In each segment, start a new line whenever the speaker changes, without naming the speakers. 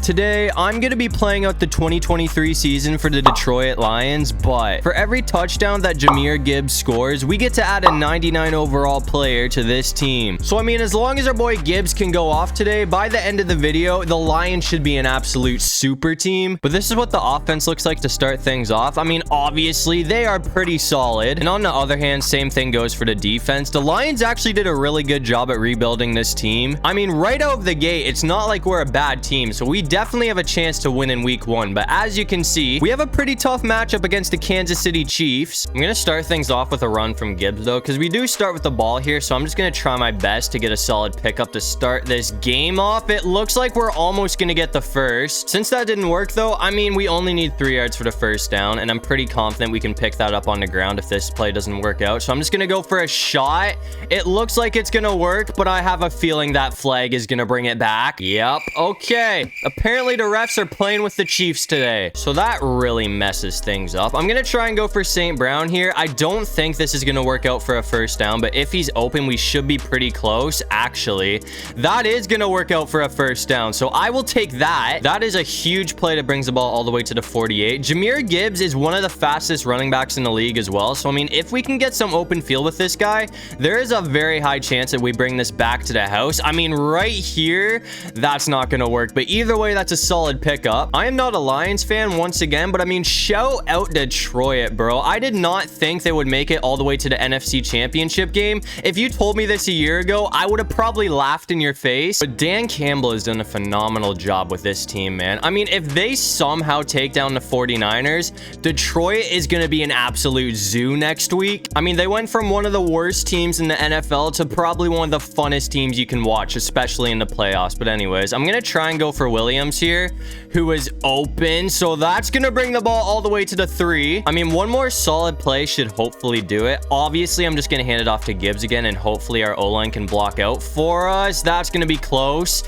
today I'm going to be playing out the 2023 season for the Detroit Lions, but for every touchdown that Jahmyr Gibbs scores, we get to add a 99 overall player to this team. So I mean, as long as our boy Gibbs can go off today, by the end of the video, the Lions should be an absolute super team. But this is what the offense looks like to start things off. I mean, obviously they are pretty solid, and on the other hand, same thing goes for the defense. The Lions actually did a really good job at rebuilding this team. I mean, right out of the gate, it's not like we're a bad team, so we definitely have a chance to win in week 1. But as you can see, we have a pretty tough matchup against the Kansas City Chiefs. I'm gonna start things off with a run from Gibbs though, because we do start with the ball here, so I'm just gonna try my best to get a solid pickup to start this game off. It looks like we're almost gonna get the first. Since that didn't work though, I mean, we only need 3 yards for the first down, and I'm pretty confident we can pick that up on the ground if this play doesn't work out. So I'm just gonna go for a shot. It looks like it's gonna work, but I have a feeling that flag is gonna bring it back. Yep. Okay. Apparently the refs are playing with the Chiefs today, so that really messes things up. I'm gonna try and go for St. Brown here. I don't think this is gonna work out for a first down, but if he's open, we should be pretty close. Actually, that is gonna work out for a first down, so I will take that. That is a huge play that brings the ball all the way to the 48. Jahmyr Gibbs is one of the fastest running backs in the league as well, so I mean, if we can get some open field with this guy, there is a very high chance that we bring this back to the house. I mean, right here, that's not gonna work, but either way, that's a solid pickup. I am not a Lions fan once again, but I mean, shout out Detroit, bro. I did not think they would make it all the way to the NFC Championship game. If you told me this a year ago, I would have probably laughed in your face. But Dan Campbell has done a phenomenal job with this team, man. I mean, if they somehow take down the 49ers, Detroit is going to be an absolute zoo next week. I mean, they went from one of the worst teams in the NFL to probably one of the funnest teams you can watch, especially in the playoffs. But anyways, I'm going to try and go for Williams here, who is open. So that's going to bring the ball all the way to the 3. I mean, one more solid play should hopefully do it. Obviously, I'm just going to hand it off to Gibbs again, and hopefully our O-line can block out for us. That's going to be close,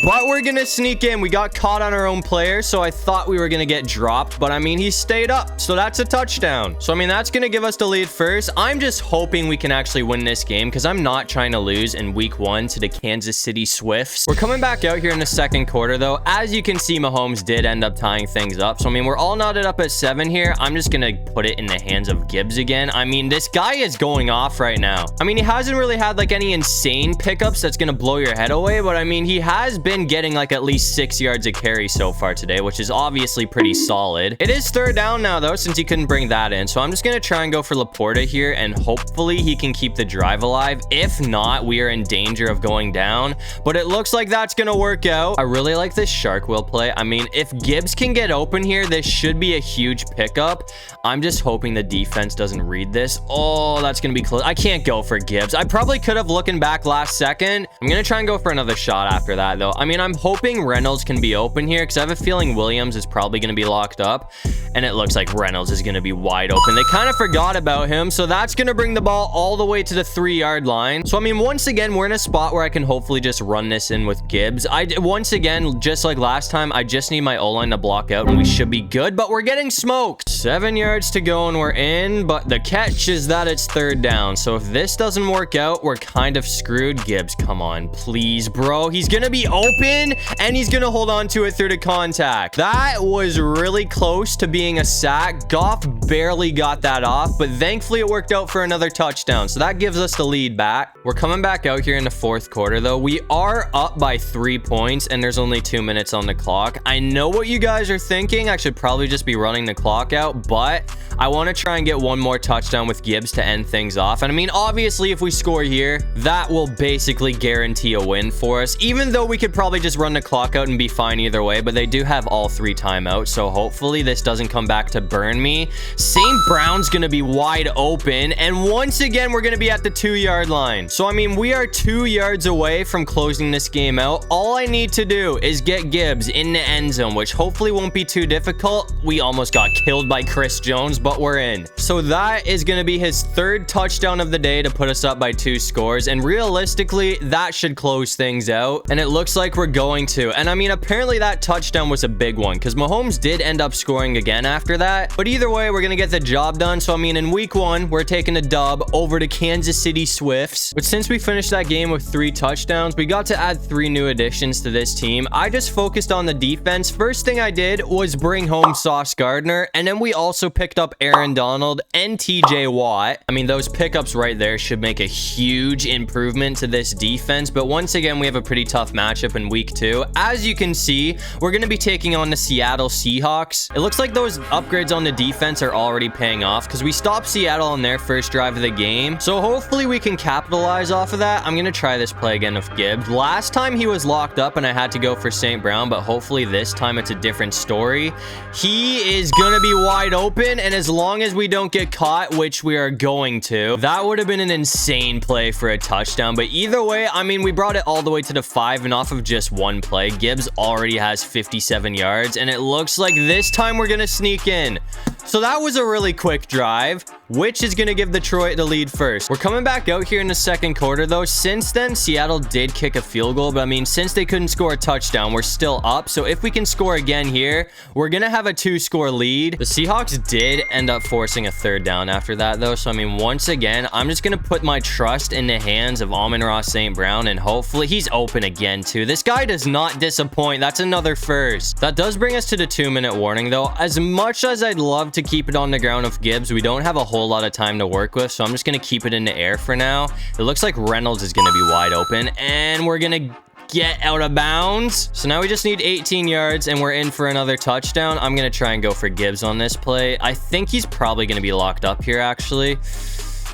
but we're going to sneak in. We got caught on our own player, so I thought we were going to get dropped, but I mean, he stayed up, so that's a touchdown. So I mean, that's going to give us the lead first. I'm just hoping we can actually win this game, because I'm not trying to lose in week 1 to the Kansas City Swifts. We're coming back out here in the second quarter though. As you can see, Mahomes did end up tying things up, so I mean, we're all knotted up at 7 here. I'm just going to put it in the hands of Gibbs again. I mean, this guy is going off right now. I mean, he hasn't really had like any insane pickups that's gonna blow your head away, but I mean, he has been getting like at least 6 yards a carry so far today, which is obviously pretty solid. It is third down now though, since he couldn't bring that in, so I'm just gonna try and go for Laporta here, and hopefully he can keep the drive alive. If not, we are in danger of going down, but it looks like that's gonna work out. I really like this shark wheel play. I mean, if Gibbs can get open here, this should be a huge pickup. I'm just hoping the defense doesn't read this. Oh, that's gonna be close. I can't go for Gibbs. I probably could have, looking back last second. I'm gonna try and go for another shot after that though. I mean, I'm hoping Reynolds can be open here, because I have a feeling Williams is probably gonna be locked up, and it looks like Reynolds is gonna be wide open. They kind of forgot about him, so that's gonna bring the ball all the way to the 3-yard line. So I mean, once again, we're in a spot where I can hopefully just run this in with Gibbs. Once again, just like last time, I just need my O-line to block out, and we should be good, but we're getting smoked. 7 yards to go and we're in, but the catch is that it's third down. So if this doesn't work out, we're kind of screwed. Gibbs, come on, please, bro. He's gonna be open, and he's gonna hold on to it through the contact. That was really close to being a sack. Goff barely got that off, but thankfully it worked out for another touchdown, so that gives us the lead back. We're coming back out here in the fourth quarter though. We are up by 3 points, and there's only 2 minutes on the clock. I know what you guys are thinking. I should probably just be running the clock out, but I want to try and get one more touchdown with Gibbs to end things off. And I mean, obviously, if we score here, that will basically guarantee a win for us, even though we could probably just run the clock out and be fine either way. But they do have all 3 timeouts, so hopefully this doesn't come back to burn me. St. Brown's gonna be wide open, and once again, we're gonna be at the 2-yard line. So I mean, we are 2 yards away from closing this game out. All I need to do is get Gibbs in the end zone, which hopefully won't be too difficult. We almost got killed by Chris Jones, but we're in. So that is going to be his 3rd touchdown of the day to put us up by 2 scores. And realistically, that should close things out. And it looks like we're going to. And I mean, apparently that touchdown was a big one, because Mahomes did end up scoring again after that. But either way, we're going to get the job done. So I mean, in week 1, we're taking a dub over to Kansas City Swifts. But since we finished that game with 3 touchdowns, we got to add 3 new additions to this team. I just focused on the defense, first thing I did was bring home Sauce Gardner, and then we also picked up Aaron Donald and TJ Watt. I mean, those pickups right there should make a huge improvement to this defense, but once again, we have a pretty tough matchup in week 2. As you can see, we're going to be taking on the Seattle Seahawks. It looks like those upgrades on the defense are already paying off because we stopped Seattle on their first drive of the game. So hopefully we can capitalize off of that. I'm going to try this play again with Gibbs. Last time he was locked up and I had to go for St. Brown, but hopefully this time it's a different story. He is going to be wide open, and as long as we don't get caught, which we are going to, that would have been an insane play for a touchdown. But either way, I mean, we brought it all the way to the 5, and off of just one play, Gibbs already has 57 yards, and it looks like this time we're going to sneak in. So that was a really quick drive, which is going to give Detroit the lead first. We're coming back out here in the second quarter, though. Since then, Seattle did kick a field goal, but I mean, since they couldn't score a touchdown, we're still up. So if we can score again here, we're going to have a 2-score lead. The Seahawks did end up forcing a third down after that, though. So, I mean, once again, I'm just going to put my trust in the hands of Amon-Ra St. Brown, and hopefully he's open again, too. This guy does not disappoint. That's another first. That does bring us to the 2-minute warning, though. As much as I'd love to keep it on the ground with Gibbs, we don't have a whole lot of time to work with, so I'm just going to keep it in the air for now. It looks like Reynolds is going to be wide open, and we're going to get out of bounds. So now we just need 18 yards, and we're in for another touchdown. I'm going to try and go for Gibbs on this play. I think he's probably going to be locked up here, actually.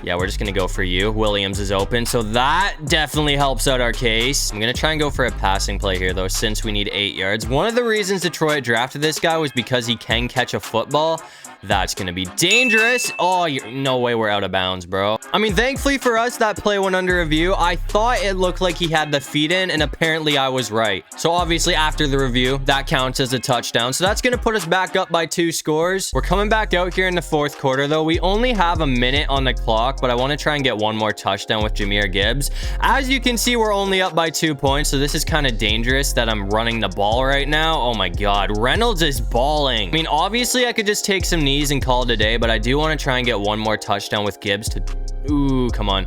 Yeah, we're just going to go for you. Williams is open, so that definitely helps out our case. I'm going to try and go for a passing play here, though, since we need 8 yards. One of the reasons Detroit drafted this guy was because he can catch a football. That's going to be dangerous. Oh, no way we're out of bounds, bro. I mean, thankfully for us, that play went under review. I thought it looked like he had the feet in, and apparently I was right. So obviously after the review, that counts as a touchdown. So that's going to put us back up by 2 scores. We're coming back out here in the fourth quarter, though. We only have a minute on the clock, but I want to try and get one more touchdown with Jahmyr Gibbs. As you can see, we're only up by 2 points, so this is kind of dangerous that I'm running the ball right now. Oh my God, Reynolds is balling. I mean, obviously I could just take some knees and call it a day, but I do want to try and get one more touchdown with Gibbs to... Ooh, come on.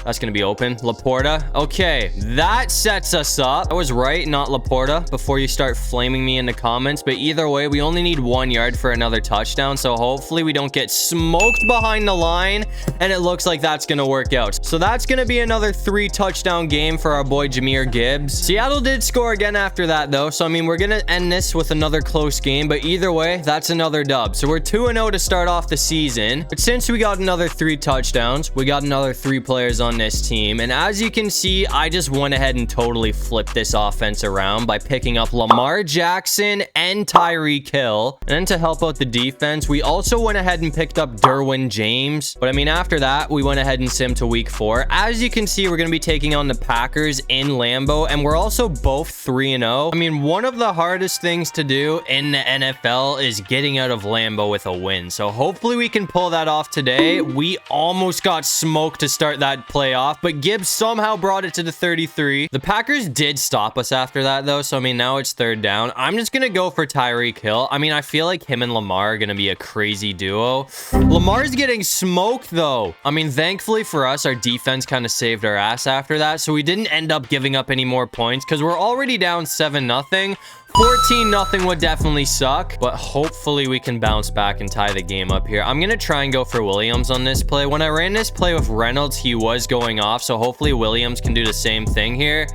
That's going to be open. Laporta. Okay, that sets us up. I was right, not Laporta, before you start flaming me in the comments. But either way, we only need 1 yard for another touchdown. So hopefully we don't get smoked behind the line. And it looks like that's going to work out. So that's going to be another 3-touchdown game for our boy Jahmyr Gibbs. Seattle did score again after that, though. So, I mean, we're going to end this with another close game. But either way, that's another dub. So we're 2-0 to start off the season. But since we got another 3 touchdowns, we got another 3 players on this team, and as you can see, I just went ahead and totally flipped this offense around by picking up Lamar Jackson and Tyreek Hill. And then to help out the defense, we also went ahead and picked up Derwin James. But I mean, after that, we went ahead and simmed to week 4. As you can see, we're going to be taking on the Packers in Lambeau, and we're also both 3-0. I mean, one of the hardest things to do in the NFL is getting out of Lambeau with a win. So hopefully we can pull that off today. We almost got smoked to start that playoff, but Gibbs somehow brought it to the 33. The Packers did stop us after that, though, so I mean, now it's 3rd down. I'm just gonna go for Tyreek Hill. I mean, I feel like him and Lamar are gonna be a crazy duo. Lamar's getting smoked, though. I mean, thankfully for us, our defense kind of saved our ass after that, so we didn't end up giving up any more points because we're already down 7-0. 14-0 would definitely suck, but hopefully we can bounce back and tie the game up here. I'm going to try and go for Williams on this play. When I ran this play with Reynolds, he was going off, so hopefully Williams can do the same thing here.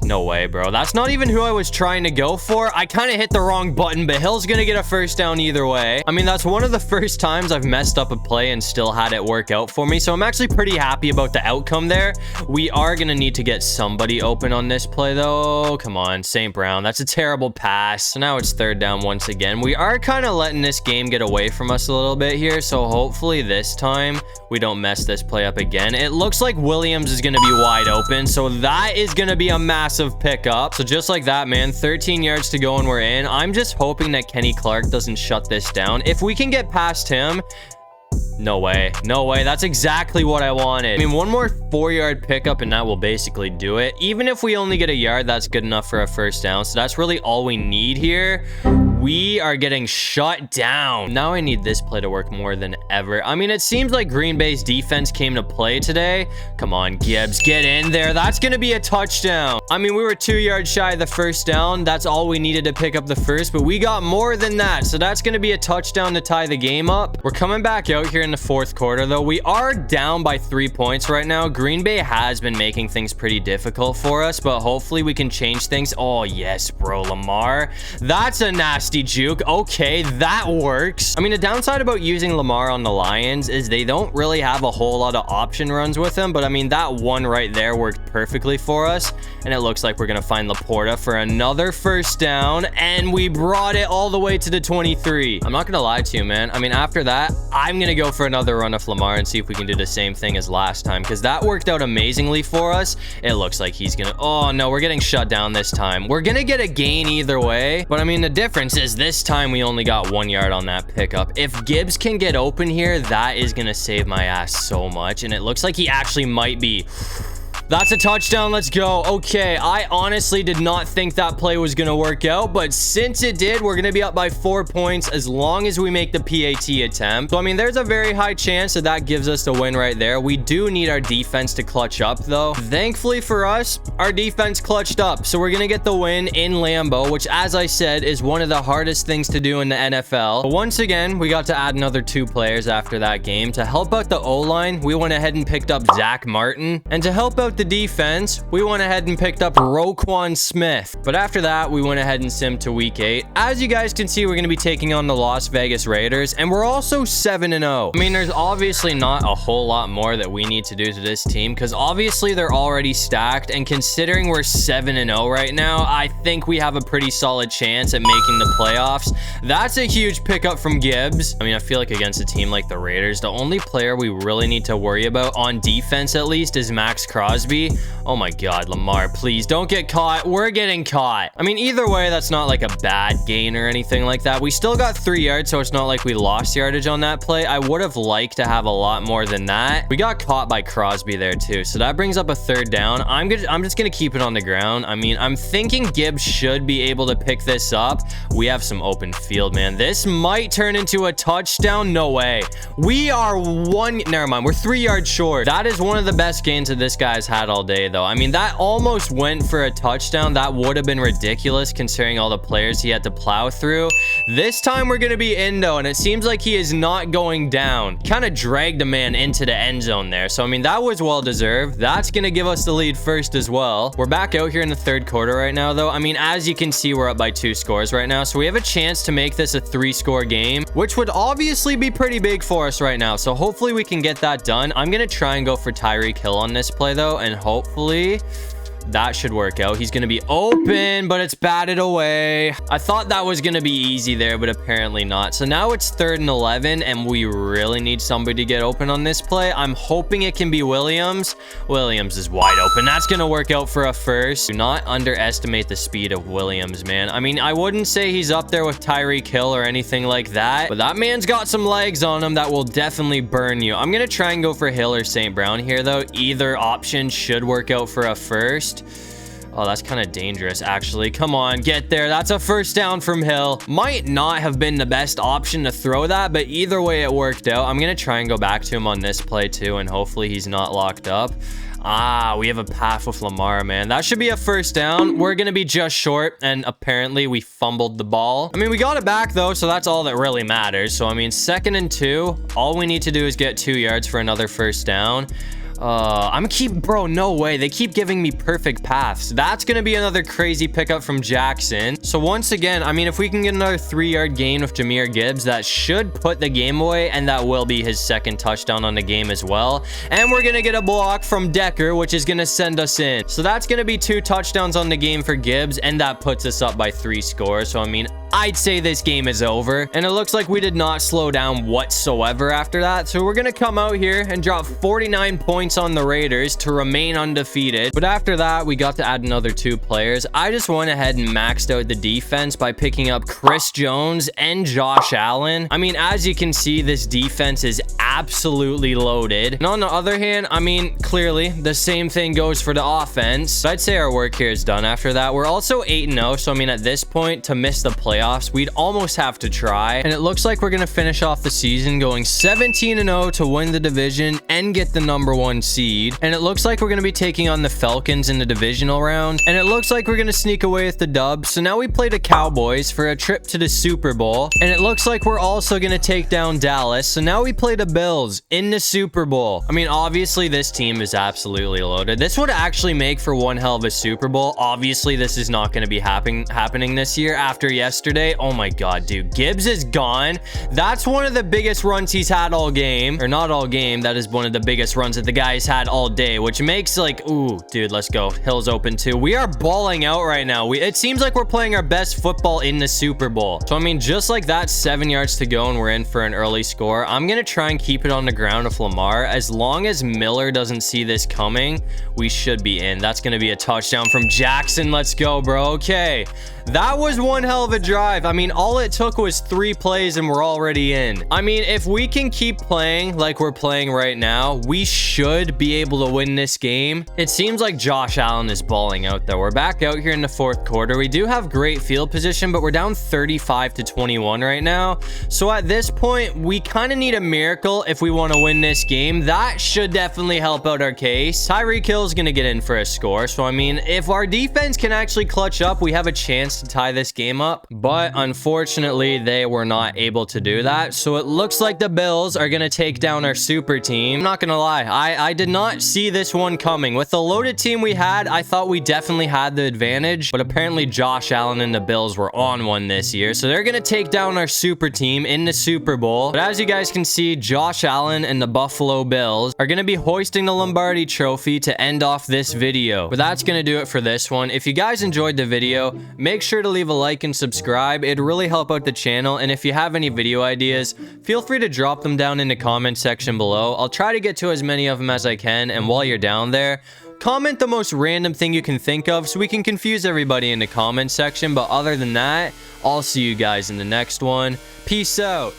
No way, bro. That's not even who I was trying to go for. I kind of hit the wrong button, but Hill's gonna get a first down either way. I mean, that's one of the first times I've messed up a play and still had it work out for me, so I'm actually pretty happy about the outcome there. We are gonna need to get somebody open on this play, though. Come on, St. Brown. That's a terrible pass. So now it's 3rd down once again. We are kind of letting this game get away from us a little bit here, so hopefully this time we don't mess this play up again. It looks like Williams is gonna be wide open, so that is gonna be a massive pickup. So just like that, man, 13 yards to go and we're in. I'm just hoping that Kenny Clark doesn't shut this down. If we can get past him, no way. No way. That's exactly what I wanted. I mean, one more 4-yard pickup and that will basically do it. Even if we only get a yard, that's good enough for a first down. So that's really all we need here. we are getting shut down. Now I need this play to work more than ever. I mean, it seems like Green Bay's defense came to play today. Come on, Gibbs, get in there. That's going to be a touchdown. I mean, we were 2 yards shy of the first down. That's all we needed to pick up the first, but we got more than that. So that's going to be a touchdown to tie the game up. We're coming back out here in the fourth quarter, though. We are down by 3 points right now. Green Bay has been making things pretty difficult for us, but hopefully we can change things. Oh, yes, bro, Lamar. That's a nasty juke. Okay, that works. I mean, the downside about using Lamar on the Lions is they don't really have a whole lot of option runs with him, but I mean, that one right there worked perfectly for us, and it looks like we're gonna find Laporta for another first down, and we brought it all the way to the 23. I'm not gonna lie to you, man. I mean, after that, I'm gonna go for another run of Lamar and see if we can do the same thing as last time, because that worked out amazingly for us. It looks like he's gonna... Oh, no, we're getting shut down this time. We're gonna get a gain either way, but I mean, the difference is this time we only got 1 yard on that pickup. If Gibbs can get open here, that is gonna save my ass so much, and it looks like he actually might be. That's a touchdown. Let's go. Okay, I honestly did not think that play was going to work out, but since it did, we're going to be up by 4 points as long as we make the PAT attempt. So, I mean, there's a very high chance that that gives us the win right there. We do need our defense to clutch up, though. Thankfully for us, our defense clutched up, so we're going to get the win in Lambeau, which, as I said, is one of the hardest things to do in the NFL. But once again, we got to add another 2 players after that game. To help out the O-line, we went ahead and picked up Zach Martin, and to help out the defense, we went ahead and picked up Roquan Smith. But after that, we went ahead and simmed to week 8. As you guys can see, we're going to be taking on the Las Vegas Raiders, and we're also 7-0. I mean, there's obviously not a whole lot more that we need to do to this team, because obviously they're already stacked, and considering we're 7-0 right now, I think we have a pretty solid chance at making the playoffs. That's a huge pickup from Gibbs. I mean, I feel like against a team like the Raiders, the only player we really need to worry about, on defense at least, is Max Crosby. Oh my god, Lamar, please don't get caught. We're getting caught. I mean, either way, that's not like a bad gain or anything like that. We still got 3 yards, so it's not like we lost yardage on that play. I would have liked to have a lot more than that. We got caught by Crosby there too, so that brings up a 3rd down. I'm just gonna keep it on the ground. I mean, I'm thinking Gibbs should be able to pick this up. We have some open field, man. This might turn into a touchdown. No way. We are never mind, we're 3 yards short. That is one of the best gains that this guy's had all day, though. I mean, that almost went for a touchdown. That would have been ridiculous considering all the players he had to plow through. This time we're going to be in, though, and it seems like he is not going down. Kind of dragged a man into the end zone there. So, I mean, that was well deserved. That's going to give us the lead first as well. We're back out here in the 3rd quarter right now, though. I mean, as you can see, we're up by 2 scores right now. So we have a chance to make this a 3-score game, which would obviously be pretty big for us right now. So hopefully we can get that done. I'm going to try and go for Tyreek Hill on this play, though, and hopefully that should work out. He's going to be open, but it's batted away. I thought that was going to be easy there, but apparently not. So now it's 3rd and 11, and we really need somebody to get open on this play. I'm hoping it can be Williams. Williams is wide open. That's going to work out for a first. Do not underestimate the speed of Williams, man. I mean, I wouldn't say he's up there with Tyreek Hill or anything like that, but that man's got some legs on him that will definitely burn you. I'm going to try and go for Hill or St. Brown here, though. Either option should work out for a first. Oh, that's kind of dangerous, actually. Come on, get there. That's a first down from Hill. Might not have been the best option to throw that, but either way, it worked out. I'm going to try and go back to him on this play, too, and hopefully he's not locked up. Ah, we have a path with Lamar, man. That should be a first down. We're going to be just short, and apparently we fumbled the ball. I mean, we got it back, though, so that's all that really matters. So, I mean, 2nd and 2. All we need to do is get 2 yards for another first down. Bro, no way. They keep giving me perfect paths. That's going to be another crazy pickup from Jackson. So once again, I mean, if we can get another 3-yard gain with Jahmyr Gibbs, that should put the game away, and that will be his 2nd touchdown on the game as well. And we're going to get a block from Decker, which is going to send us in. So that's going to be 2 touchdowns on the game for Gibbs, and that puts us up by 3 scores. So, I mean, I'd say this game is over, and it looks like we did not slow down whatsoever after that. So we're going to come out here and drop 49 points on the Raiders to remain undefeated. But after that, we got to add another 2 players. I just went ahead and maxed out the defense by picking up Chris Jones and Josh Allen. I mean, as you can see, this defense is absolutely loaded. And on the other hand, I mean, clearly the same thing goes for the offense. But I'd say our work here is done after that. We're also 8-0, so I mean, at this point, to miss the playoffs playoffs. We'd almost have to try. And it looks like we're going to finish off the season going 17-0 to win the division and get the #1 seed. And it looks like we're going to be taking on the Falcons in the divisional round. And it looks like we're going to sneak away with the dub. So now we play the Cowboys for a trip to the Super Bowl. And it looks like we're also going to take down Dallas. So now we play the Bills in the Super Bowl. I mean, obviously this team is absolutely loaded. This would actually make for one hell of a Super Bowl. Obviously this is not going to be happening this year after yesterday. Oh my God, dude. Gibbs is gone. That's one of the biggest runs he's had all game. Or not all game. That is one of the biggest runs that the guy's had all day, which makes like, ooh, dude, let's go. Hill's open too. We are balling out right now. It seems like we're playing our best football in the Super Bowl. So, I mean, just like that, 7 yards to go and we're in for an early score. I'm going to try and keep it on the ground with Lamar. As long as Miller doesn't see this coming, we should be in. That's going to be a touchdown from Jackson. Let's go, bro. Okay. That was one hell of a drive. I mean, all it took was 3 plays and we're already in. I mean, if we can keep playing like we're playing right now, we should be able to win this game. It seems like Josh Allen is balling out though. We're back out here in the 4th quarter. We do have great field position, but we're down 35-21 right now. So at this point, we kind of need a miracle if we want to win this game. That should definitely help out our case. Tyreek Hill is going to get in for a score. So, I mean, if our defense can actually clutch up, we have a chance to tie this game up, but unfortunately they were not able to do that. So it looks like the Bills are gonna take down our super team. I'm not gonna lie, I did not see this one coming. With the loaded team we had, I thought we definitely had the advantage, but apparently Josh Allen and the Bills were on one this year, so they're gonna take down our super team in the Super Bowl. But as you guys can see, Josh Allen and the Buffalo Bills are gonna be hoisting the Lombardi trophy to end off this video. But that's gonna do it for this one. If you guys enjoyed the video, make sure to leave a like and subscribe. It'd really help out the channel. And if you have any video ideas, feel free to drop them down in the comment section below. I'll try to get to as many of them as I can. And while you're down there, comment the most random thing you can think of so we can confuse everybody in the comment section. But other than that, I'll see you guys in the next one. Peace out.